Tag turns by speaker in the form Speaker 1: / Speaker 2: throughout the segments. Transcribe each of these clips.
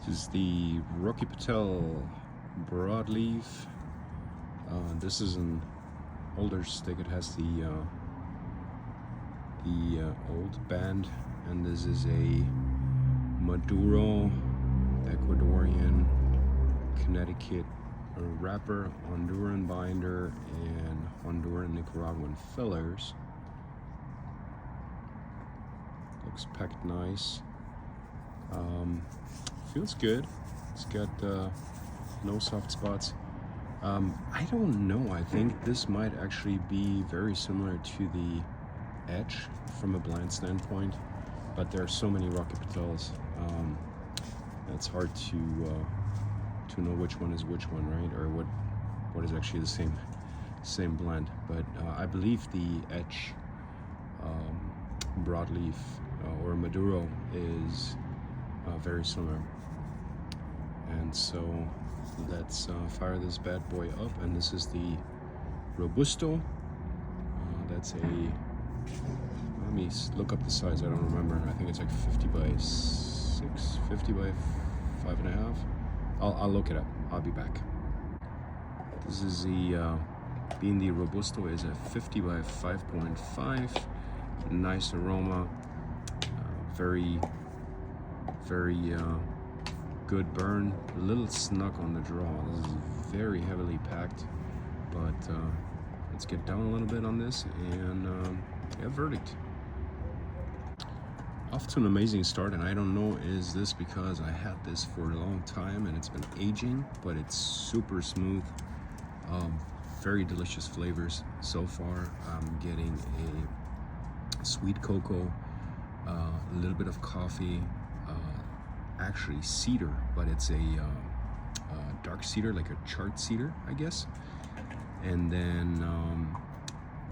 Speaker 1: This is the Patel Broadleaf. This is an older stick. It has the old band, and this is a Maduro, Ecuadorian, Connecticut wrapper, Honduran binder, and Honduran Nicaraguan fillers. Looks packed nice. Feels good. It's got no soft spots. I don't know. I think this might actually be very similar to the Edge from a blend standpoint, but there are so many Rocky Patels. It's hard to know which one is which one, right? Or what is actually the same blend. But I believe the Edge Broadleaf or Maduro is very similar. And so let's fire this bad boy up, and this is the Robusto. That's a, let me look up the size, I don't remember. I think it's like 50 by 6, 50 by 5.5. I'll look it up, I'll be back. This is the, being the Robusto is a 50 by 5.5. Nice aroma, very good burn, a little snug on the draw. This is very heavily packed, but let's get down a little bit on this and yeah, verdict. Off to an amazing start, and I don't know, is this because I had this for a long time and it's been aging, but it's super smooth. Very delicious flavors so far. I'm getting a sweet cocoa, a little bit of coffee, actually cedar, but it's a dark cedar, like a charred cedar, I guess. And then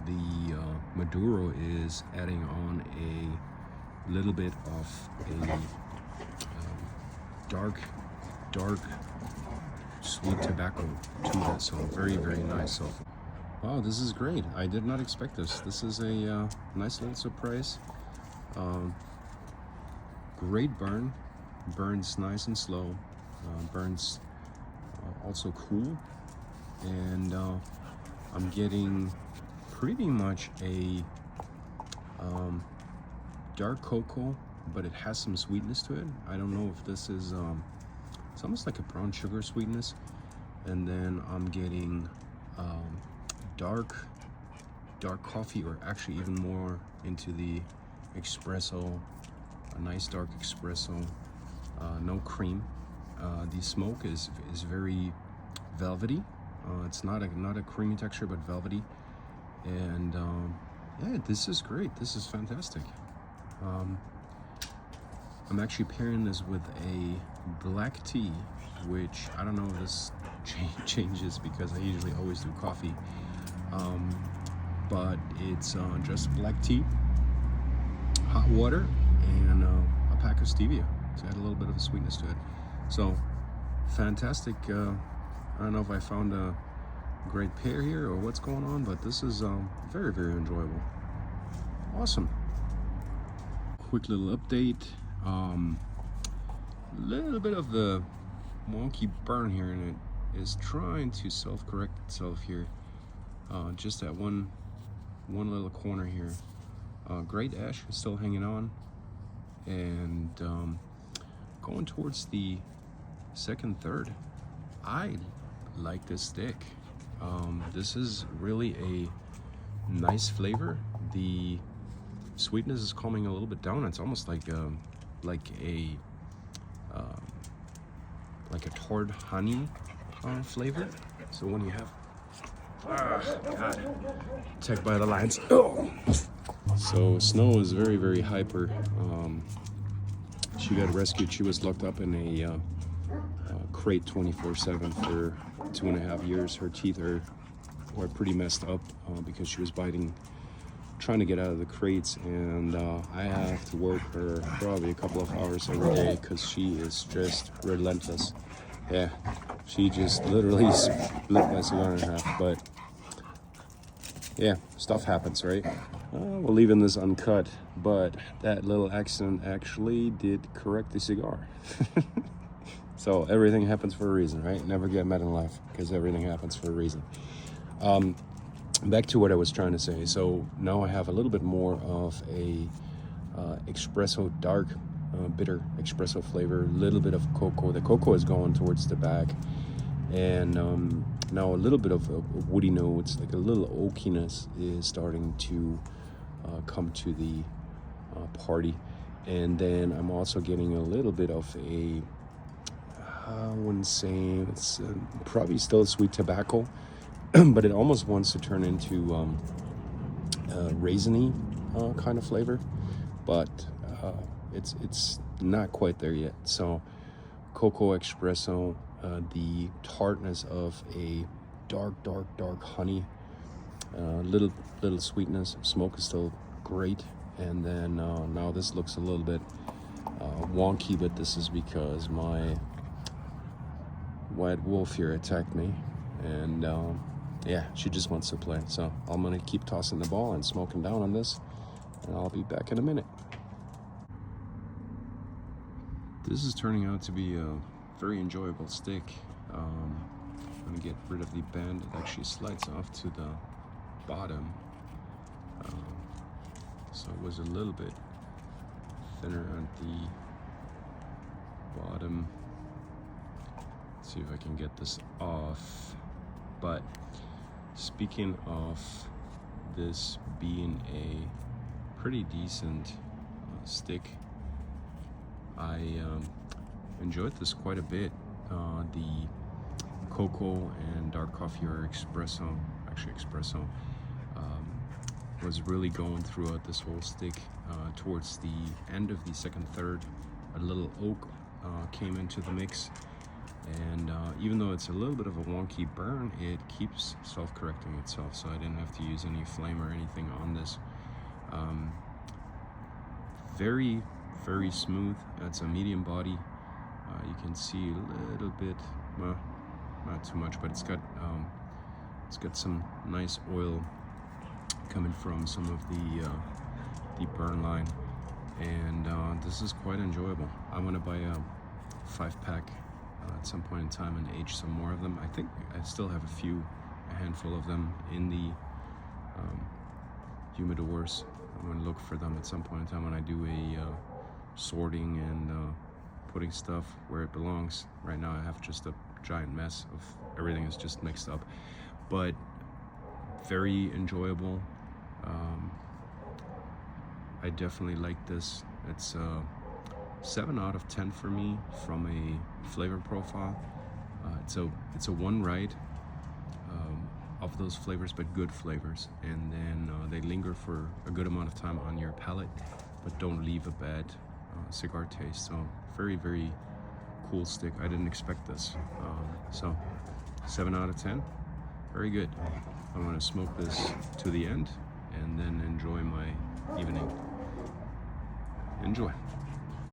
Speaker 1: the Maduro is adding on a little bit of a dark sweet tobacco to that. So very nice. So wow, this is great. I did not expect this. This is a nice little surprise. Great burn. Burns nice and slow. Burns also cool. And I'm getting pretty much a dark cocoa, but it has some sweetness to it. I don't know if this is, it's almost like a brown sugar sweetness. And then I'm getting dark coffee, or actually even more into the espresso, a nice dark espresso, no cream. The smoke is very velvety. It's not a creamy texture, but velvety. And yeah, this is great. This is fantastic. I'm actually pairing this with a black tea, which I don't know if this changes because I usually always do coffee. But it's just black tea, hot water, and a pack of stevia to add a little bit of a sweetness to it. So fantastic. I don't know if I found a great pair here or what's going on, but this is very enjoyable. Awesome. Quick little update. Little bit of the wonky burn here, and it is trying to self-correct itself here. Just that one little corner here. Great ash is still hanging on, and going towards the second third. I like this stick. This is really a nice flavor. The sweetness is calming a little bit down. It's almost like a tart honey flavor. So when you have God, attacked by the lions. Oh. So Snow is very hyper. She got rescued. She was locked up in a crate 24/7 for 2.5 years. Her teeth are pretty messed up because she was biting, trying to get out of the crates, and I have to work her probably a couple of hours every day because she is just relentless. Yeah, she just literally split my cigar in half. But yeah, stuff happens, right? We're leaving this uncut, but that little accident actually did correct the cigar. So everything happens for a reason, right? Never get mad in life because everything happens for a reason. Back to what I was trying to say. So now I have a little bit more of a espresso dark, bitter espresso flavor, a little bit of cocoa. The cocoa is going towards the back, and now a little bit of woody notes, like a little oakiness is starting to come to the party. And then I'm also getting a little bit of a, I wouldn't say, it's probably still sweet tobacco, but it almost wants to turn into raisiny kind of flavor, but it's not quite there yet. So cocoa espresso, the tartness of a dark honey, little sweetness. Smoke is still great, and then now this looks a little bit wonky, but this is because my white wolf here attacked me, and yeah, she just wants to play. So I'm gonna keep tossing the ball and smoking down on this, and I'll be back in a minute. This is turning out to be a very enjoyable stick. I'm gonna get rid of the band. It actually slides off to the bottom, so it was a little bit thinner at the bottom. Let's see if I can get this off. But speaking of this being a pretty decent stick, I enjoyed this quite a bit. The cocoa and dark coffee, or espresso, actually espresso, was really going throughout this whole stick. Towards the end of the second third, a little oak came into the mix, and even though it's a little bit of a wonky burn, it keeps self-correcting itself, so I didn't have to use any flame or anything on this. Very smooth. It's a medium body. You can see a little bit, well, not too much, but it's got some nice oil coming from some of the burn line, and this is quite enjoyable. I'm gonna buy a 5-pack at some point in time and age some more of them. I think I still have a handful of them in the humidors. I'm gonna look for them at some point in time when I do a sorting and putting stuff where it belongs. Right now I have just a giant mess of everything is just mixed up, but very enjoyable. I definitely like this. It's 7 out of 10 for me from a flavor profile. It's a one right of those flavors, but good flavors, and then they linger for a good amount of time on your palate, but don't leave a bad cigar taste. So very cool stick. I didn't expect this. So 7 out of 10, very good. I'm gonna smoke this to the end and then enjoy my evening. Enjoy.